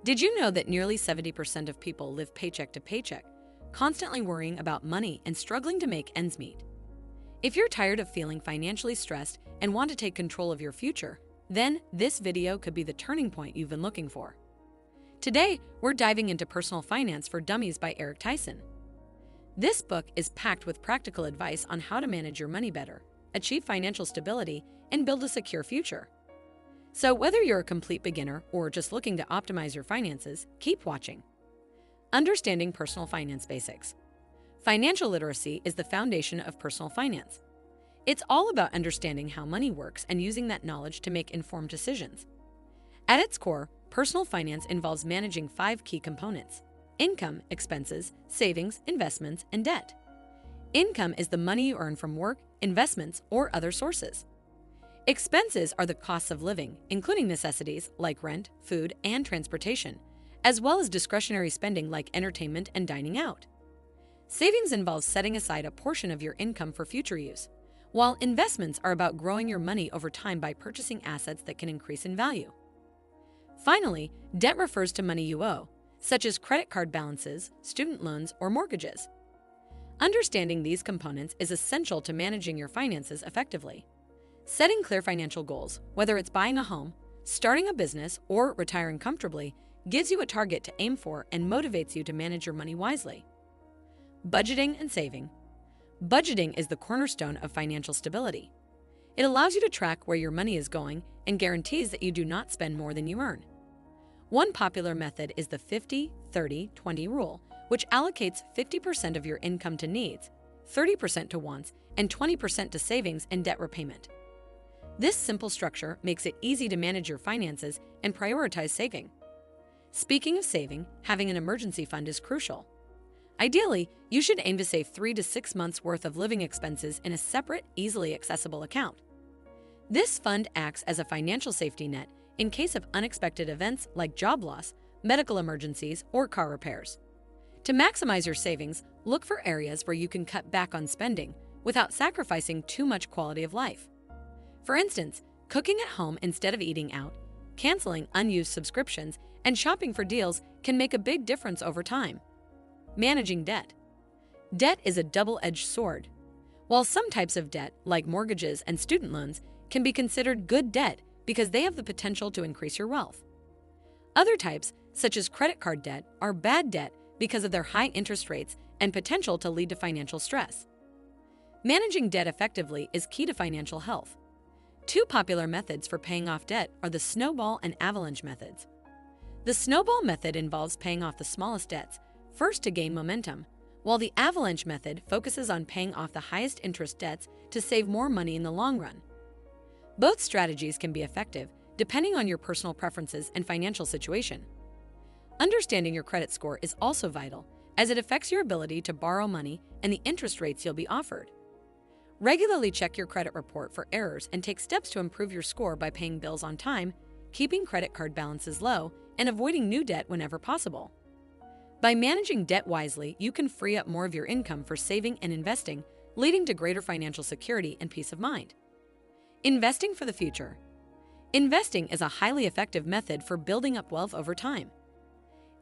Did you know that nearly 70% of people live paycheck to paycheck, constantly worrying about money and struggling to make ends meet? If you're tired of feeling financially stressed and want to take control of your future, then this video could be the turning point you've been looking for. Today, we're diving into Personal Finance for Dummies by Eric Tyson. This book is packed with practical advice on how to manage your money better, achieve financial stability, and build a secure future. So whether you're a complete beginner or just looking to optimize your finances, keep watching. Understanding personal finance basics. Financial literacy is the foundation of personal finance. It's all about understanding how money works and using that knowledge to make informed decisions. At its core, personal finance involves managing 5 key components: income, expenses, savings, investments, and debt. Income is the money you earn from work, investments, or other sources. Expenses are the costs of living, including necessities like rent, food, and transportation, as well as discretionary spending like entertainment and dining out. Savings involves setting aside a portion of your income for future use, while investments are about growing your money over time by purchasing assets that can increase in value. Finally, debt refers to money you owe, such as credit card balances, student loans, or mortgages. Understanding these components is essential to managing your finances effectively. Setting clear financial goals, whether it's buying a home, starting a business, or retiring comfortably, gives you a target to aim for and motivates you to manage your money wisely. Budgeting and saving. Budgeting is the cornerstone of financial stability. It allows you to track where your money is going and guarantees that you do not spend more than you earn. One popular method is the 50-30-20 rule, which allocates 50% of your income to needs, 30% to wants, and 20% to savings and debt repayment. This simple structure makes it easy to manage your finances and prioritize saving. Speaking of saving, having an emergency fund is crucial. Ideally, you should aim to save 3 to 6 months' worth of living expenses in a separate, easily accessible account. This fund acts as a financial safety net in case of unexpected events like job loss, medical emergencies, or car repairs. To maximize your savings, look for areas where you can cut back on spending without sacrificing too much quality of life. For instance, cooking at home instead of eating out, canceling unused subscriptions, and shopping for deals can make a big difference over time. Managing debt. Debt is a double-edged sword. While some types of debt, like mortgages and student loans, can be considered good debt because they have the potential to increase your wealth, other types, such as credit card debt, are bad debt because of their high interest rates and potential to lead to financial stress. Managing debt effectively is key to financial health. 2 popular methods for paying off debt are the snowball and avalanche methods. The snowball method involves paying off the smallest debts first to gain momentum, while the avalanche method focuses on paying off the highest interest debts to save more money in the long run. Both strategies can be effective depending on your personal preferences and financial situation. Understanding your credit score is also vital, as it affects your ability to borrow money and the interest rates you'll be offered. Regularly check your credit report for errors and take steps to improve your score by paying bills on time, keeping credit card balances low, and avoiding new debt whenever possible. By managing debt wisely, you can free up more of your income for saving and investing, leading to greater financial security and peace of mind. Investing for the future. Investing is a highly effective method for building up wealth over time.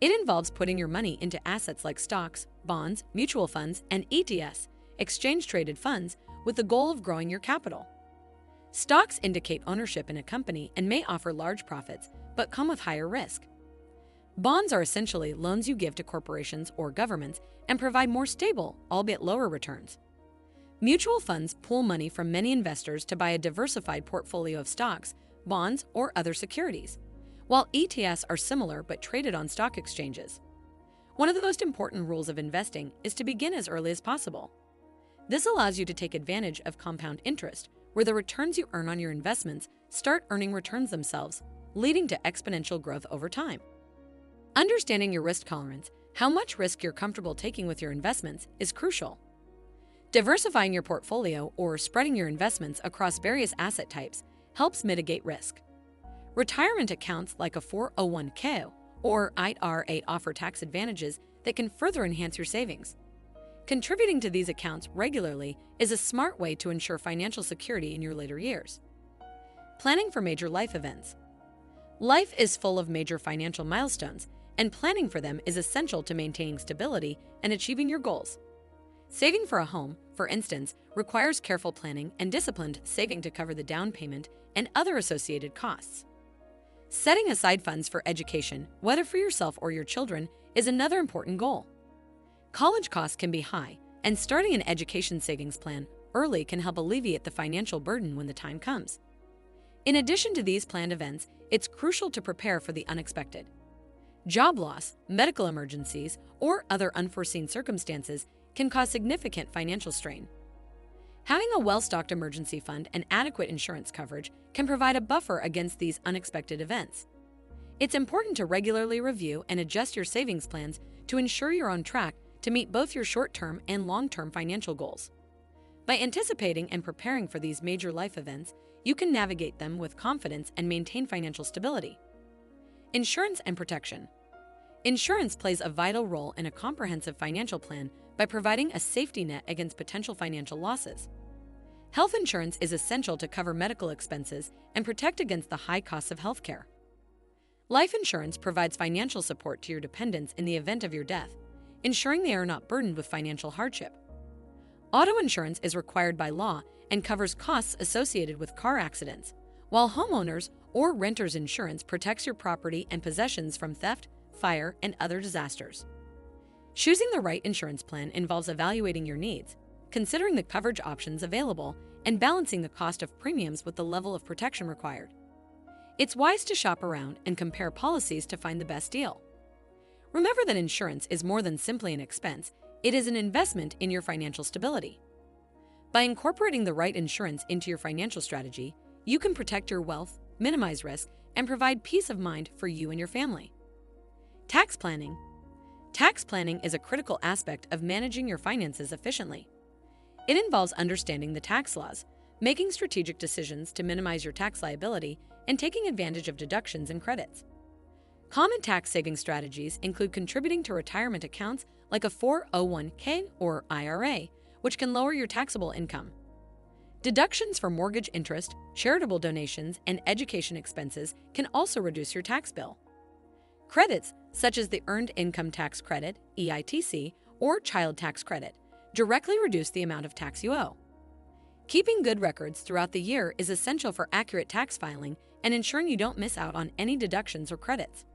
It involves putting your money into assets like stocks, bonds, mutual funds, and ETFs, exchange-traded funds, with the goal of growing your capital. Stocks indicate ownership in a company and may offer large profits, but come with higher risk. Bonds are essentially loans you give to corporations or governments and provide more stable, albeit lower returns. Mutual funds pool money from many investors to buy a diversified portfolio of stocks, bonds, or other securities, while ETFs are similar but traded on stock exchanges. One of the most important rules of investing is to begin as early as possible. This allows you to take advantage of compound interest, where the returns you earn on your investments start earning returns themselves, leading to exponential growth over time. Understanding your risk tolerance, how much risk you're comfortable taking with your investments, is crucial. Diversifying your portfolio or spreading your investments across various asset types helps mitigate risk. Retirement accounts like a 401k or IRA offer tax advantages that can further enhance your savings. Contributing to these accounts regularly is a smart way to ensure financial security in your later years. Planning for major life events. Life is full of major financial milestones, and planning for them is essential to maintaining stability and achieving your goals. Saving for a home, for instance, requires careful planning and disciplined saving to cover the down payment and other associated costs. Setting aside funds for education, whether for yourself or your children, is another important goal. College costs can be high, and starting an education savings plan early can help alleviate the financial burden when the time comes. In addition to these planned events, it's crucial to prepare for the unexpected. Job loss, medical emergencies, or other unforeseen circumstances can cause significant financial strain. Having a well-stocked emergency fund and adequate insurance coverage can provide a buffer against these unexpected events. It's important to regularly review and adjust your savings plans to ensure you're on track to meet both your short-term and long-term financial goals. By anticipating and preparing for these major life events, you can navigate them with confidence and maintain financial stability. Insurance and protection. Insurance plays a vital role in a comprehensive financial plan by providing a safety net against potential financial losses. Health insurance is essential to cover medical expenses and protect against the high costs of healthcare. Life insurance provides financial support to your dependents in the event of your death, ensuring they are not burdened with financial hardship. Auto insurance is required by law and covers costs associated with car accidents, while homeowners or renters insurance protects your property and possessions from theft, fire, and other disasters. Choosing the right insurance plan involves evaluating your needs, considering the coverage options available, and balancing the cost of premiums with the level of protection required. It's wise to shop around and compare policies to find the best deal. Remember that insurance is more than simply an expense, it is an investment in your financial stability. By incorporating the right insurance into your financial strategy, you can protect your wealth, minimize risk, and provide peace of mind for you and your family. Tax planning. Tax planning is a critical aspect of managing your finances efficiently. It involves understanding the tax laws, making strategic decisions to minimize your tax liability, and taking advantage of deductions and credits. Common tax saving strategies include contributing to retirement accounts like a 401k or IRA, which can lower your taxable income. Deductions for mortgage interest, charitable donations, and education expenses can also reduce your tax bill. Credits, such as the Earned Income Tax Credit, EITC, or Child Tax Credit, directly reduce the amount of tax you owe. Keeping good records throughout the year is essential for accurate tax filing and ensuring you don't miss out on any deductions or credits.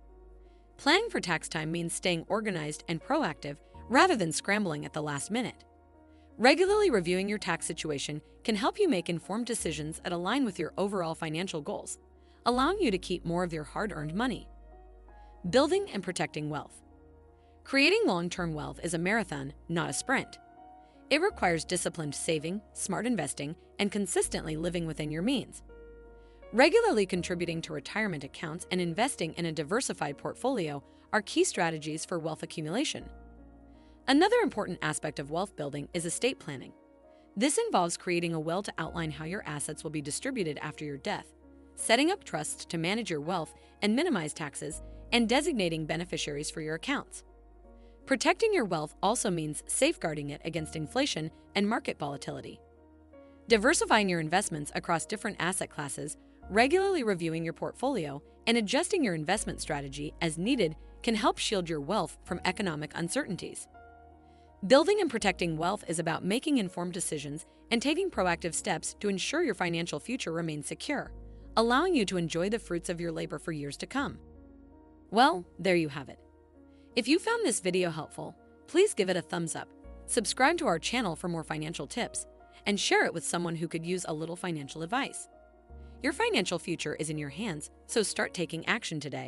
Planning for tax time means staying organized and proactive rather than scrambling at the last minute. Regularly reviewing your tax situation can help you make informed decisions that align with your overall financial goals, allowing you to keep more of your hard-earned money. Building and protecting wealth. Creating long-term wealth is a marathon, not a sprint. It requires disciplined saving, smart investing, and consistently living within your means. Regularly contributing to retirement accounts and investing in a diversified portfolio are key strategies for wealth accumulation. Another important aspect of wealth building is estate planning. This involves creating a will to outline how your assets will be distributed after your death, setting up trusts to manage your wealth and minimize taxes, and designating beneficiaries for your accounts. Protecting your wealth also means safeguarding it against inflation and market volatility. Diversifying your investments across different asset classes, regularly reviewing your portfolio, and adjusting your investment strategy as needed can help shield your wealth from economic uncertainties. Building and protecting wealth is about making informed decisions and taking proactive steps to ensure your financial future remains secure, allowing you to enjoy the fruits of your labor for years to come. Well, there you have it. If you found this video helpful, please give it a thumbs up, subscribe to our channel for more financial tips, and share it with someone who could use a little financial advice. Your financial future is in your hands, so start taking action today.